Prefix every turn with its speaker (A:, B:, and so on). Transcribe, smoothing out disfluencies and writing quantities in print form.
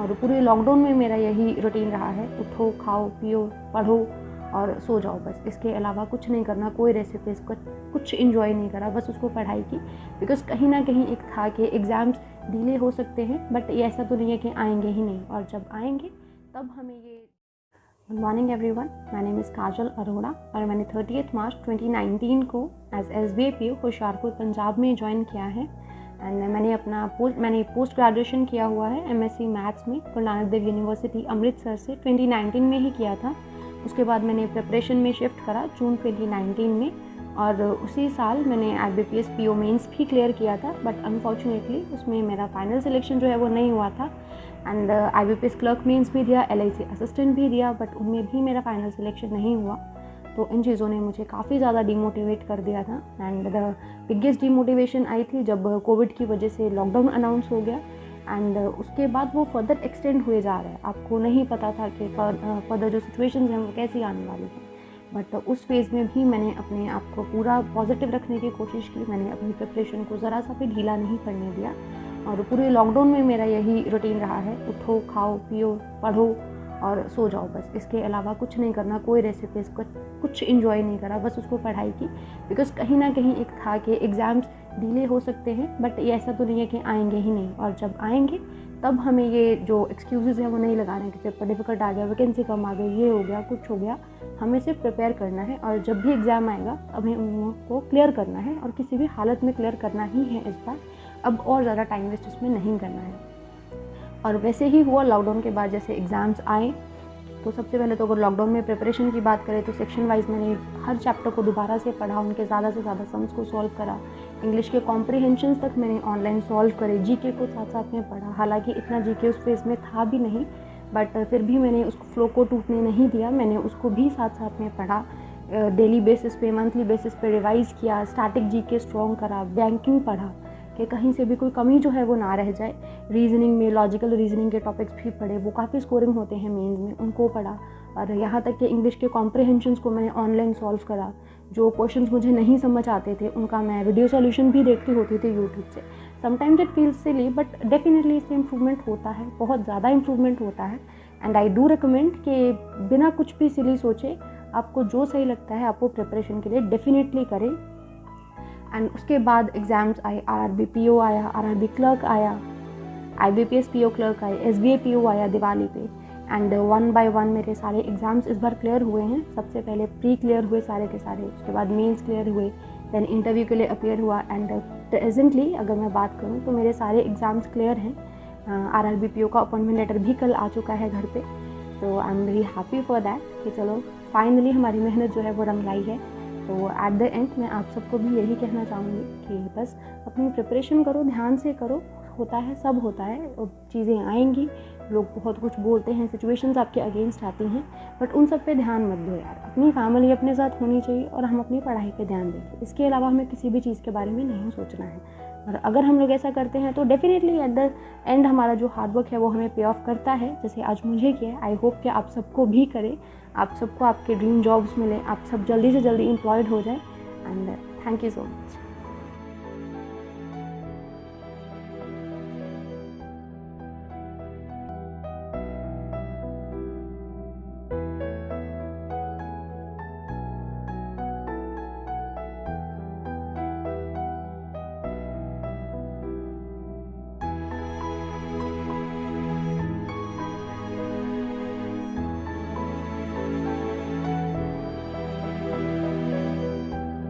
A: और पूरे लॉकडाउन में मेरा यही रूटीन रहा है, उठो, खाओ, पियो, पढ़ो और सो जाओ बस। इसके अलावा कुछ नहीं करना, कोई रेसिपीज़ कुछ इन्जॉय नहीं करा, बस उसको पढ़ाई की। बिकॉज़ कहीं ना कहीं एक था कि एग्ज़ाम्स डिले हो सकते हैं, बट ये ऐसा तो नहीं है कि आएंगे ही नहीं, और जब आएंगे तब हमें ये। Good morning everyone, my name is Kajal Arora और मैंने 30 मार्च 2019 को as SBA PO Hoshiarpur Punjab में ज्वाइन किया है। एंड मैंने पोस्ट ग्रेजुएशन किया हुआ है MSc मैथ्स में गुरु नानक देव यूनिवर्सिटी अमृतसर से 2019 में ही किया था। उसके बाद मैंने प्रिपरेशन में शिफ्ट करा जून 2019 में, और उसी साल मैंने IBPS PO मेंस भी क्लियर किया था, बट अनफॉर्चुनेटली उसमें मेरा फाइनल सिलेक्शन जो है वो नहीं हुआ था। एंड IBPS क्लर्क मेंस भी दिया, LIC असिस्टेंट भी दिया, बट उनमें भी मेरा फाइनल सिलेक्शन नहीं हुआ। तो इन चीज़ों ने मुझे काफ़ी ज़्यादा डिमोटिवेट कर दिया था। एंड द बिगेस्ट डिमोटिवेशन आई थी जब कोविड की वजह से लॉकडाउन अनाउंस हो गया, एंड उसके बाद वो फर्दर एक्सटेंड हुए जा रहा है। आपको नहीं पता था कि फर्दर जो सिचुएशंस हैं वो कैसी आने वाली हैं, बट उस फेज़ में भी मैंने अपने आप को पूरा पॉजिटिव रखने की कोशिश की। मैंने अपनी प्रिपरेशन को ज़रा सा भी ढीला नहीं पड़ने दिया, और पूरे लॉकडाउन में मेरा यही रूटीन रहा है, उठो, खाओ, पियो, पढ़ो और सो जाओ बस। इसके अलावा कुछ नहीं करना, कोई रेसिपीज़ कुछ इन्जॉय नहीं करा, बस उसको पढ़ाई की। बिकॉज़ कहीं ना कहीं एक था कि एग्ज़ाम्स डिले हो सकते हैं, बट ये ऐसा तो नहीं है कि आएंगे ही नहीं, और जब आएंगे तब हमें ये जो एक्सक्यूज़ेज़ हैं वो नहीं लगाने कि पेपर डिफिकल्ट आ गया, वैकेंसी कम आ गई, ये हो गया, कुछ हो गया। हमें सिर्फ प्रिपेयर करना है, और जब भी एग्ज़ाम आएगा हमें उन को क्लियर करना है, और किसी भी हालत में क्लियर करना ही है इस बार। अब और ज़्यादा टाइम वेस्ट इसमें नहीं करना है। और वैसे ही हुआ लॉकडाउन के बाद, जैसे एग्ज़ाम्स आए तो सबसे पहले तो अगर लॉकडाउन में प्रिपरेशन की बात करें तो सेक्शन वाइज मैंने हर चैप्टर को दोबारा से पढ़ा, उनके ज़्यादा से ज़्यादा सम्स को सॉल्व करा। इंग्लिश के कॉम्प्रिहेंशंस तक मैंने ऑनलाइन सॉल्व करे, जीके को साथ साथ में पढ़ा। हालांकि इतना जीके उस फेज़ में था भी नहीं, बट फिर भी मैंने उसको फ्लो को टूटने नहीं दिया, मैंने उसको भी साथ साथ में पढ़ा। डेली बेसिस पे, मंथली बेसिस पे रिवाइज़ किया, स्टैटिक जीके स्ट्रॉन्ग करा, बैंकिंग पढ़ा कि कहीं से भी कोई कमी जो है वो ना रह जाए। रीजनिंग में लॉजिकल रीजनिंग के टॉपिक्स भी पढ़े, वो काफ़ी स्कोरिंग होते हैं मेंस में, उनको पढ़ा। और यहाँ तक कि इंग्लिश के कॉम्प्रिहेंशंस को मैंने ऑनलाइन सॉल्व करा। जो क्वेश्चंस मुझे नहीं समझ आते थे उनका मैं वीडियो सॉल्यूशन भी देखती होती थी यूट्यूब से। Sometimes it feels silly, but definitely इससे इम्प्रूवमेंट होता है, बहुत ज़्यादा इम्प्रूवमेंट होता है। एंड आई डू रिकमेंड कि बिना कुछ भी सिली सोचे आपको जो सही लगता है आप वो प्रिपरेशन के लिए डेफिनेटली करें। एंड उसके बाद एग्ज़ाम्स आए, RRB PO आया, RRB क्लर्क आया, IBPS PO क्लर्क आए, SBA PO आया दिवाली पे। एंड 1 बाय 1 मेरे सारे एग्ज़ाम्स इस बार क्लियर हुए हैं। सबसे पहले प्री क्लियर हुए सारे के सारे, उसके बाद मेंस क्लियर हुए, देन इंटरव्यू के लिए अपीयर हुआ। एंड प्रेजेंटली अगर मैं बात करूँ तो मेरे सारे एग्ज़ाम्स क्लियर हैं। RRB PO का अपॉइंटमेंट लेटर भी कल आ चुका है घर पे, तो I am very happy for that कि चलो फाइनली हमारी मेहनत जो है वो रंग लाई है। तो एट द एंड मैं आप सबको भी यही कहना चाहूँगी कि बस अपनी प्रिपरेशन करो, ध्यान से करो। होता है, सब होता है, और चीज़ें आएंगी, लोग बहुत कुछ बोलते हैं, सिचुएशंस आपके अगेंस्ट आती हैं, बट उन सब पे ध्यान मत दो यार। अपनी फैमिली अपने साथ होनी चाहिए और हम अपनी पढ़ाई पे ध्यान देंगे। इसके अलावा हमें किसी भी चीज़ के बारे में नहीं सोचना है। और अगर हम लोग ऐसा करते हैं तो डेफिनेटली एट द एंड हमारा जो हार्डवर्क है वो हमें पे ऑफ करता है, जैसे आज मुझे किया है। आई होप कि आप सबको भी करें, आप सबको आपके ड्रीम जॉब्स मिले, आप सब जल्दी से जल्दी एम्प्लॉयड हो जाए। And thank you so much.